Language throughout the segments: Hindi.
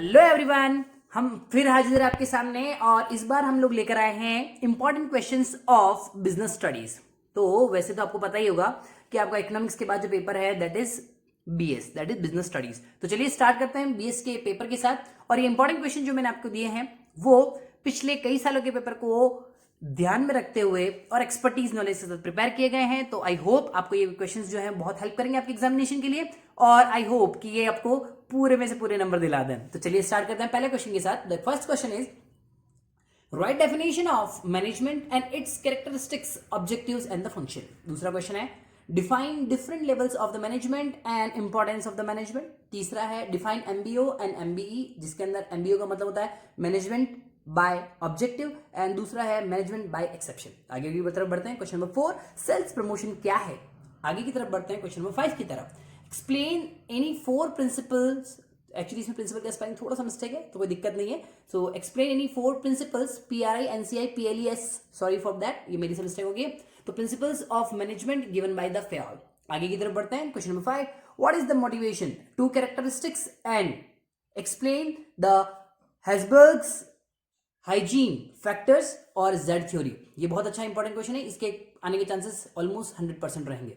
हेलो एवरीवन, हम फिर हाजिर हैं आपके सामने और इस बार हम लोग लेकर आए हैं important questions of business studies. तो वैसे तो आपको पता ही होगा कि आपका इकोनॉमिक्स के बाद जो पेपर है that is BS, that is business studies. तो चलिए स्टार्ट करते हैं बीएस के पेपर के साथ। और ये इंपॉर्टेंट क्वेश्चन जो मैंने आपको दिए हैं वो पिछले कई सालों के पेपर को ध्यान में रखते हुए और एक्सपर्टीज नॉलेज से प्रिपेयर किए गए हैं। तो आई होप आपको ये क्वेश्चंस जो है बहुत हेल्प करेंगे आपके एग्जामिनेशन के लिए, और आई होप कि ये आपको पूरे में से पूरे नंबर दिला दें। तो चलिए स्टार्ट करते हैं पहले क्वेश्चन के साथ। The first question is right definition of management and it's characteristics, objectives and the function. दूसरा क्वेश्चन है define different levels of the management and importance of the management. तीसरा है डिफाइन एमबीओ एंड एमबीई, जिसके अंदर एमबीओ का मतलब होता है मैनेजमेंट बाय ऑब्जेक्टिव एंड दूसरा है मैनेजमेंट बाय एक्सेप्शन। आगे की तरफ बढ़ते हैं। क्वेश्चन नंबर 4 सेल्स प्रमोशन क्या है। आगे की तरफ बढ़ते हैं क्वेश्चन नंबर 5 की तरफ। Explain any 4 principles. एक्चुअली इसमें प्रिंसिपल का स्पेलिंग थोड़ा सा मिस्टेक है तो कोई दिक्कत नहीं है। So explain any 4 principles, PRI NCI PLES, sorry for that, ये मेरी से मिस्टेक होगी। तो principles of management given by the Fayol. आगे की तरफ बढ़ते हैं। Question number 5 what is the motivation, 2 characteristics and explain the Herzberg's hygiene factors और जेड थ्योरी। ये बहुत अच्छा इंपॉर्टेंट क्वेश्चन है, इसके आने के चांसेस ऑलमोस्ट 100% रहेंगे।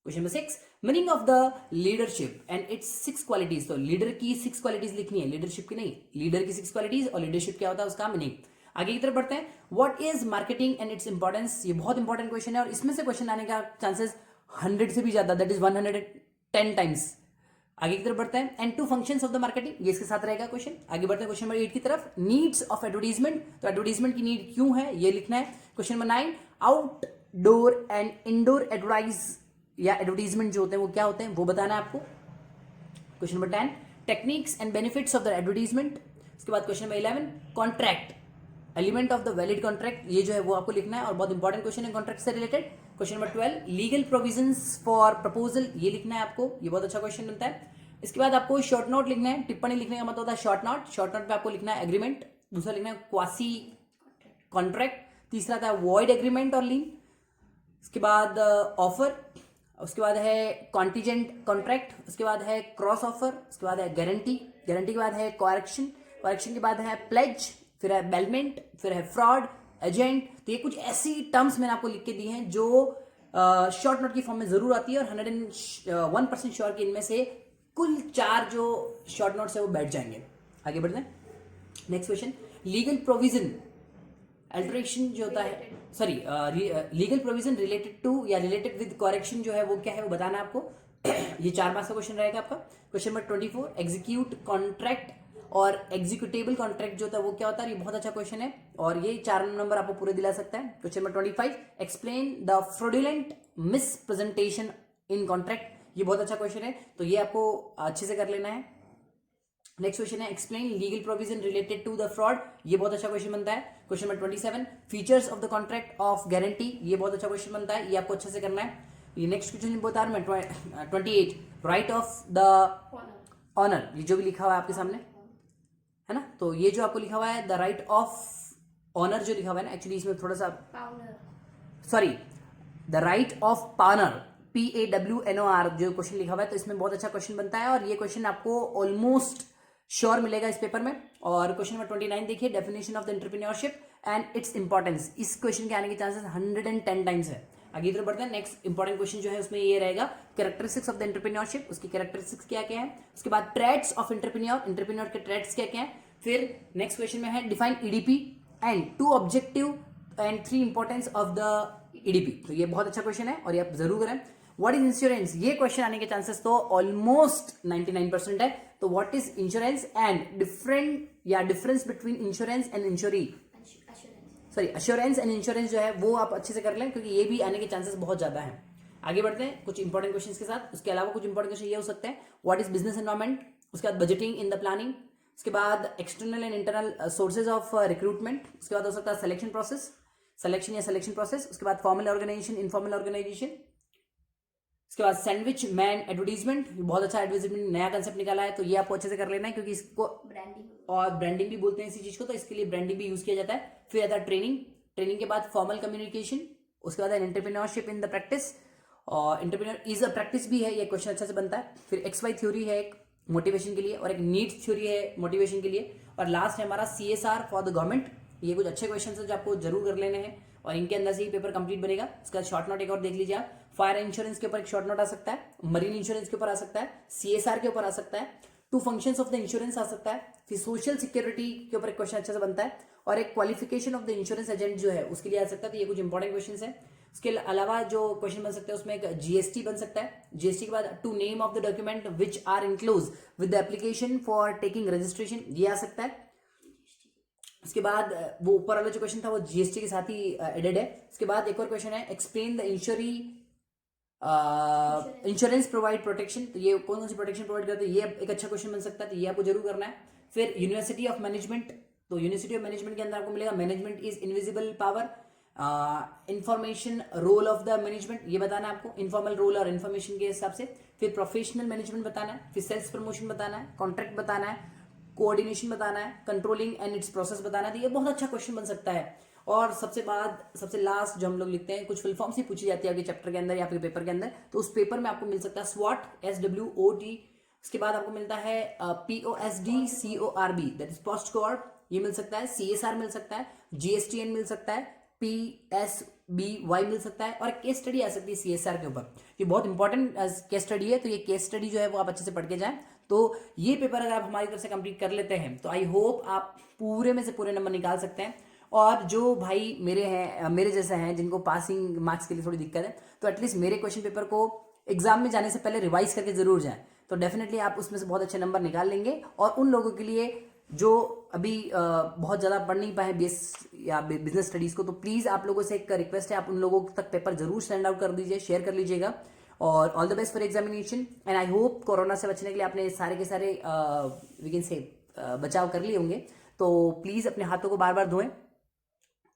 Question number 6 meaning of the leadership and it's 6 qualities. तो लीडर की 6 क्वालिटीज लिखनी है, लीडरशिप की नहीं। लीडर की 6 क्वालिटीज और लीडरशिप क्या होता है उसका मीनिंग। आगे की तरफ बढ़ते हैं। What is marketing and its importance. ये बहुत इंपॉर्टेंट क्वेश्चन है और इसमें से क्वेश्चन आने का चांसेस 100 से भी ज्यादा, दैट इज 110 टाइम्स। आगे की तरफ बढ़ते हैं। And 2 functions of the marketing, ये इसके साथ रहेगा क्वेश्चन। आगे बढ़ते हैं क्वेश्चन नंबर 8 की तरफ। नीड्स ऑफ एडवर्टीजमेंट, तो एडवर्टीजमेंट की नीड क्यों है ये लिखना है। Question number 9 outdoor and indoor advertise या एडवर्टीजमेंट जो होते हैं वो क्या होते हैं वो बताना है आपको। Question number 10 techniques and benefits of the advertisement. उसके बाद question number 11 contract, element of the valid contract, ये जो है वो आपको लिखना है और बहुत इंपॉर्टेंट क्वेश्चन है कॉन्ट्रैक्ट से related. Question number 12 legal provisions for proposal, ये लिखना है आपको, ये बहुत अच्छा क्वेश्चन बनता है। इसके बाद आपको शॉर्ट नोट लिखना है। टिप्पणी लिखने का मतलब होता है शॉर्ट नोट। शॉर्ट नोट पे आपको लिखना है एग्रीमेंट, दूसरा लिखना है क्वासी कॉन्ट्रैक्ट, तीसरा था वॉइड एग्रीमेंट और लीन। उसके बाद ऑफर, उसके बाद है कॉन्टीजेंट कॉन्ट्रैक्ट, उसके बाद है क्रॉस ऑफर, उसके बाद है गारंटी, गारंटी के बाद है कोरेक्शन, कोरेक्शन के बाद है प्लेज, फिर है बेलमेंट, फिर है फ्रॉड, एजेंट। तो ये कुछ ऐसी टर्म्स मैंने आपको लिख के दी हैं जो शॉर्ट नोट की फॉर्म में जरूर आती है और 101% श्योर कि इनमें से कुल 4 जो शॉर्ट नोट्स है वो बैठ जाएंगे। आगे बढ़ते हैं। Next question legal provision alteration जो होता है, sorry legal provision related to या रिलेटेड विद करेक्शन जो है वो क्या है वो बताना है आपको। ये 4 मार्क्स का क्वेश्चन रहेगा आपका। क्वेश्चन नंबर 24 एग्जीक्यूट कॉन्ट्रैक्ट और एग्जीक्यूटेबल कॉन्ट्रैक्ट जो होता है वो क्या होता है, ये बहुत अच्छा क्वेश्चन है और ये 4 नंबर आपको पूरे दिला सकता है। Question number 25 explain the fraudulent miss presentation in contract, ये बहुत अच्छा क्वेश्चन है तो ये आपको अच्छे से कर लेना है। नेक्स्ट क्वेश्चन है explain legal provision related to the fraud, ये बहुत अच्छा क्वेश्चन बनता है। Question number 27 features of the contract of guarantee, ये बहुत अच्छा क्वेश्चन बनता है, ये आपको अच्छे से करना है। ये नेक्स्ट क्वेश्चन बता रहा हूं मैं 28 राइट ऑफ द ऑनर, ये जो भी लिखा हुआ है आपके सामने है ना, तो ये जो आपको लिखा हुआ है द राइट ऑफ ऑनर जो लिखा हुआ है ना, एक्चुअली इसमें थोड़ा सा सॉरी द राइट ऑफ पानर PAWNOR जो क्वेश्चन लिखा हुआ है तो इसमें बहुत अच्छा क्वेश्चन बनता है और ये क्वेश्चन आपको ऑलमोस्ट श्योर मिलेगा इस पेपर में। और क्वेश्चन नंबर 29 देखिए definition of the entrepreneurship and its importance, इस क्वेश्चन के आने के चांसेस 110 टाइम्स है। आगे इधर बढ़ते हैं। नेक्स्ट इंपॉर्टेंट क्वेश्चन जो है उसमें ये रहेगा कैरेक्टरिस्टिक्स ऑफ द एंटरप्रेन्योरशिप, उसकी कैरेक्टरिस्टिक्स क्या क्या है। उसके बाद ट्रेड्स ऑफ एंटरप्रेन्योर, एंटरप्रेन्योर के ट्रेड्स क्या क्या है। फिर नेक्स्ट क्वेश्चन में है define EDP and 2 objective and 3 importance of the EDP, तो ये बहुत अच्छा क्वेश्चन है और ये आप जरूर करें। व्हाट इज इंश्योरेंस, ये क्वेश्चन आने के चांसेस तो ऑलमोस्ट 99% है। तो what is insurance and different या डिफरेंस बिटवीन इंश्योरेंस एंड इंश्योरी, सॉरी अश्योरेंस एंड इंश्योरेंस जो है वो आप अच्छे से कर लें क्योंकि ये भी आने के चांसेस बहुत ज्यादा हैं। आगे बढ़ते हैं कुछ इंपॉर्टेंट क्वेश्चंस के साथ। उसके अलावा कुछ इंपॉर्टेंट क्वेश्चन ये हो सकते हैं व्हाट इज बिजनेस एनवायरमेंट, उसके बाद बजटिंग इन द प्लानिंग, उसके बाद external and internal sources of recruitment, उसके बाद हो सकता है सिलेक्शन प्रोसेस, सिलेक्शन या सिलेक्शन प्रोसेस, उसके बाद फॉर्मल ऑर्गेनाइजेशन इनफॉर्मल ऑर्गेनाइजेशन, उसके बाद सैंडविच मैन एडवर्टीजमेंट, बहुत अच्छा एडवर्टीजमेंट नया कंसेप्ट निकाला है तो ये आपको अच्छे से कर लेना है क्योंकि इसको ब्रांडिंग और ब्रांडिंग भी बोलते हैं इसी चीज को, तो इसके लिए ब्रांडिंग भी यूज किया जाता है। फिर आता है ट्रेनिंग, ट्रेनिंग के बाद फॉर्मल कम्युनिकेशन, उसके बाद एंटरप्रेन्योरशिप इन द प्रैक्टिस और एंटरप्रेन्योर इज अ प्रैक्टिस भी है, ये क्वेश्चन अच्छा से बनता है। फिर XY थ्योरी है एक, मोटिवेशन के लिए, और एक नीड थ्योरी है मोटिवेशन के लिए, और लास्ट है हमारा CSR फॉर द गवर्नमेंट। ये कुछ अच्छे क्वेश्चन है जो आपको जरूर कर लेने हैं और इनके अंदर से ही पेपर कंप्लीट बनेगा। इसका शॉर्ट नोट एक और देख लीजिए आप। फायर इंश्योरेंस के ऊपर एक शॉर्ट नोट आ सकता है, मरीन इंश्योरेंस के ऊपर आ सकता है, CSR के ऊपर आ सकता है, 2 फंक्शंस ऑफ द इंश्योरेंस आ सकता है, फिर सोशल सिक्योरिटी के ऊपर एक क्वेश्चन अच्छे से बनता है, और एक qualification of the insurance agent जो है उसके लिए आ सकता है। तो ये कुछ इंपॉर्टेंट क्वेश्चन है। उसके अलावा जो क्वेश्चन बन सकता है उसमें एक GST बन सकता है। GST के बाद two name of the document which are enclose with the application for taking registration, ये आ सकता है। उसके बाद वो ऊपर वाला जो क्वेश्चन था वो GST के साथ ही एडेड है। उसके बाद एक और क्वेश्चन है explain the insurance provide protection, तो ये कौन सी प्रोटेक्शन प्रोवाइड करते हैं, ये एक अच्छा क्वेश्चन बन सकता है, तो ये आपको जरूर करना है। फिर यूनिवर्सिटी ऑफ मैनेजमेंट, तो यूनिवर्सिटी ऑफ मैनेजमेंट के अंदर आपको मिलेगा management is invisible power, information role of the management, ये बताना है आपको इनफॉर्मल रोल और इन्फॉर्मेशन के हिसाब से। फिर प्रोफेशनल मैनेजमेंट बताना है, फिर सेल्स प्रमोशन बताना है, कॉन्ट्रैक्ट बताना है, कोऑर्डिनेशन बताना है, कंट्रोलिंग एंड इट्स प्रोसेस बताना है। तो ये बहुत अच्छा क्वेश्चन बन सकता है। और सबसे लास्ट जो हम लोग लिखते हैं, कुछ फुल फॉर्म से पूछी जाती है आपके चैप्टर के अंदर या आपके पेपर के अंदर, तो उस पेपर में आपको मिल सकता है SWOT, SWOT। उसके बाद आपको मिलता है POSD CORB, that is POSDCORB, ये मिल सकता है। CSR मिल सकता है, GSTN मिल सकता है, PSBY मिल सकता है, और केस स्टडी आ सकती है CSR के ऊपर। ये बहुत इंपॉर्टेंट केस स्टडी है, तो ये केस स्टडी जो है वो आप अच्छे से पढ़ के जाएं। तो ये पेपर अगर आप हमारी तरफ से कंप्लीट कर लेते हैं तो आई होप आप पूरे में से पूरे नंबर निकाल सकते हैं। और जो भाई मेरे जैसे हैं जिनको पासिंग मार्क्स के लिए थोड़ी दिक्कत है, तो एटलीस्ट मेरे क्वेश्चन पेपर को एग्जाम में जाने से पहले रिवाइज करके जरूर जाएं, तो डेफिनेटली आप उसमें से बहुत अच्छे नंबर निकाल लेंगे। और उन लोगों के लिए जो अभी बहुत ज़्यादा पढ़ नहीं पाए BS या बिजनेस स्टडीज़ को, तो प्लीज़ आप लोगों से एक रिक्वेस्ट है, आप उन लोगों तक पेपर जरूर सेंड आउट कर दीजिए, शेयर कर लीजिएगा। और all the best for examination, and I hope corona से बचने के लिए आपने सारे के सारे वी कैन से बचाव कर लिए होंगे। तो प्लीज़ अपने हाथों को बार बार धोएं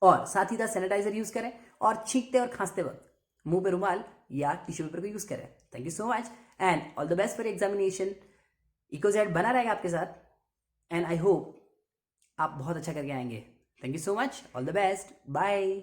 और साथ ही साथ सैनिटाइजर यूज़ करें, और छींकते और खांसते वक्त मुंह पे रुमाल या टिश्यू पेपर को यूज़ करें। Thank you so much and all the best for examination. इकोजेट बना रहेगा आपके साथ, एंड आई होप आप बहुत अच्छा करके आएंगे। Thank you so much, all the best, bye.